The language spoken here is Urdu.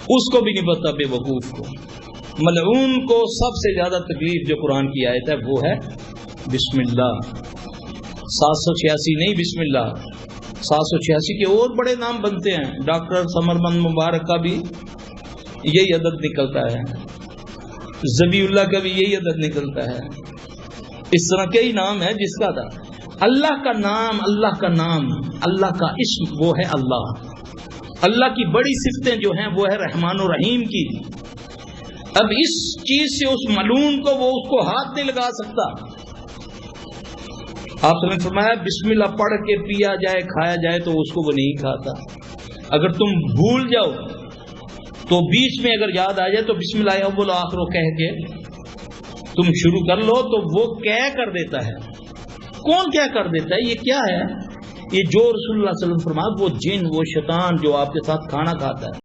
اس کو بھی نہیں پتا بیوقوف کو. ملعون کو سب سے زیادہ تکلیف جو قرآن کی آیت ہے وہ ہے بسم اللہ. 786 نہیں، بسم اللہ. 786 کے اور بڑے نام بنتے ہیں. ڈاکٹر ثمرمند مبارک کا بھی یہی عدد نکلتا ہے، ذبی اللہ کا بھی یہی عدد نکلتا ہے. اس طرح کئی نام ہے جس کا تھا. اللہ کا نام، اللہ کا نام، اللہ کا اسم وہ ہے اللہ. اللہ کی بڑی صفتیں جو ہیں وہ ہے رحمان و رحیم کی. اب اس چیز سے اس ملعون کو وہ اس کو ہاتھ نہیں لگا سکتا. آپ نے فرمایا بسم اللہ پڑھ کے پیا جائے کھایا جائے تو اس کو وہ نہیں کھاتا. اگر تم بھول جاؤ تو بیچ میں اگر یاد آ جائے تو بسم اللہ اول آخر کہہ کے تم شروع کر لو تو وہ کیا کر دیتا ہے. کون کیا کر دیتا ہے؟ یہ کیا ہے؟ یہ جو رسول اللہ صلی اللہ علیہ وسلم فرمایا وہ جن، وہ شیطان جو آپ کے ساتھ کھانا کھاتا ہے.